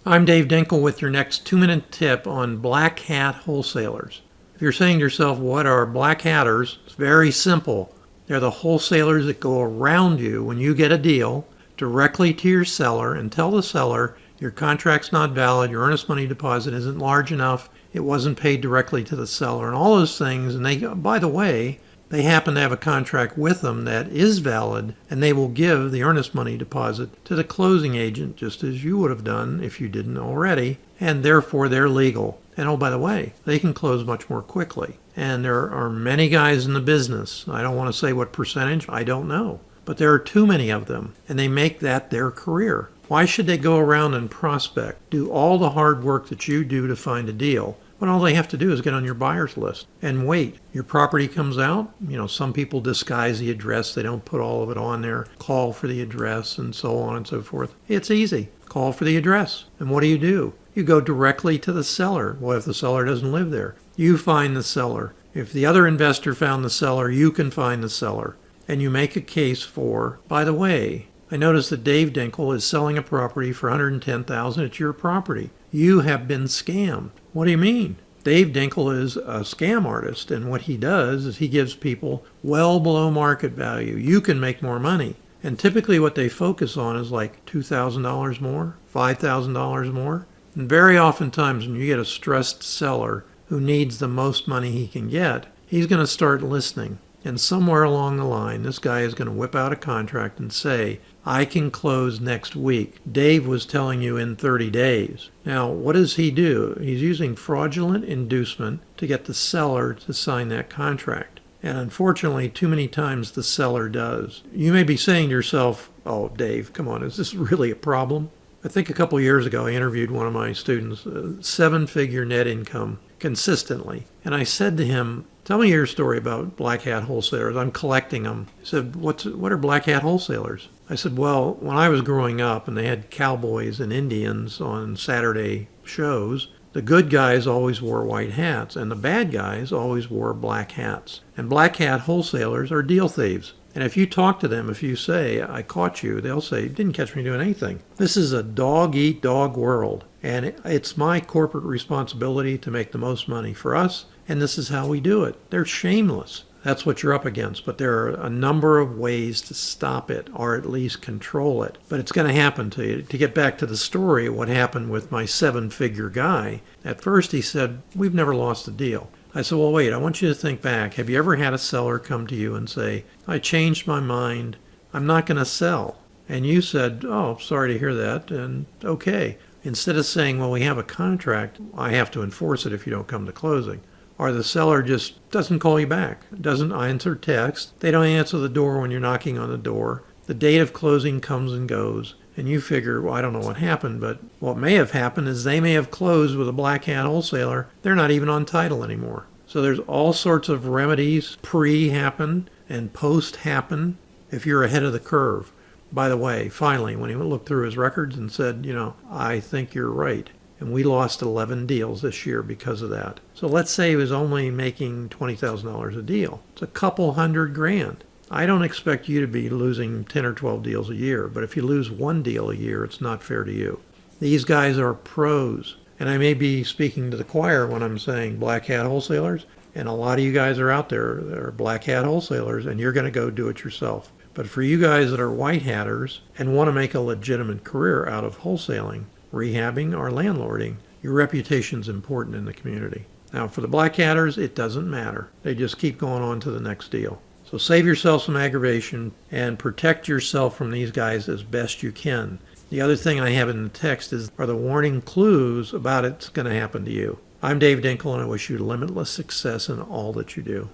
I'm Dave Dinkel with your next 2-minute tip on black hat wholesalers. If you're saying to yourself, what are black hatters? It's very simple. They're the wholesalers that go around you when you get a deal directly to your seller and tell the seller your contract's not valid, your earnest money deposit isn't large enough, it wasn't paid directly to the seller, and all those things. And they, by the way, they happen to have a contract with them that is valid, and they will give the earnest money deposit to the closing agent, just as you would have done if you didn't already, and therefore they're legal. And oh, by the way, they can close much more quickly. And there are many guys in the business. I don't want to say what percentage, I don't know. But there are too many of them, and they make that their career. Why should they go around and prospect, do all the hard work that you do to find a deal, when all they have to do is get on your buyer's list and wait? Your property comes out. Some people disguise the address. They don't put all of it on there. Call for the address and so on and so forth. It's easy. Call for the address. And what do? You go directly to the seller. Well, if the seller doesn't live there, you find the seller. If the other investor found the seller, you can find the seller. And you make a case for, by the way, I noticed that Dave Dinkel is selling a property for $110,000. It's your property. You have been scammed. What do you mean? Dave Dinkel is a scam artist, and what he does is he gives people well below market value. You can make more money. And typically what they focus on is like $2,000 more, $5,000 more. And very oftentimes when you get a stressed seller who needs the most money he can get, he's going to start listening. And somewhere along the line, this guy is going to whip out a contract and say, I can close next week. Dave was telling you in 30 days. Now, what does he do? He's using fraudulent inducement to get the seller to sign that contract. And unfortunately, too many times the seller does. You may be saying to yourself, oh, Dave, come on, is this really a problem? I think a couple years ago, I interviewed one of my students, 7-figure net income consistently. And I said to him, tell me your story about black hat wholesalers. I'm collecting them. He said, what are black hat wholesalers? I said, well, when I was growing up and they had cowboys and Indians on Saturday shows, the good guys always wore white hats and the bad guys always wore black hats. And black hat wholesalers are deal thieves. And if you talk to them, if you say, I caught you, they'll say, you didn't catch me doing anything. This is a dog-eat-dog world. And it's my corporate responsibility to make the most money for us. And this is how we do it. They're shameless. That's what you're up against. But there are a number of ways to stop it, or at least control it. But it's going to happen to you. To get back to the story, what happened with my 7-figure guy, at first he said, we've never lost a deal. I said, well, wait, I want you to think back. Have you ever had a seller come to you and say, I changed my mind, I'm not going to sell? And you said, oh, sorry to hear that, and okay. Instead of saying, well, we have a contract, I have to enforce it if you don't come to closing. Or the seller just doesn't call you back, doesn't answer text, they don't answer the door when you're knocking on the door. The date of closing comes and goes, and you figure, well, I don't know what happened, but what may have happened is they may have closed with a black hat wholesaler. They're not even on title anymore. So there's all sorts of remedies, pre-happen and post-happen, if you're ahead of the curve. By the way, finally, when he looked through his records and said, I think you're right. And we lost 11 deals this year because of that. So let's say he was only making $20,000 a deal. It's a couple $100,000. I don't expect you to be losing 10 or 12 deals a year, but if you lose one deal a year, it's not fair to you. These guys are pros. And I may be speaking to the choir when I'm saying black hat wholesalers, and a lot of you guys are out there that are black hat wholesalers, and you're going to go do it yourself. But for you guys that are white hatters and want to make a legitimate career out of wholesaling, rehabbing, or landlording, your reputation's important in the community. Now, for the black hatters, it doesn't matter. They just keep going on to the next deal. So save yourself some aggravation and protect yourself from these guys as best you can. The other thing I have in the text are the warning clues about it's going to happen to you. I'm Dave Dinkel, and I wish you limitless success in all that you do.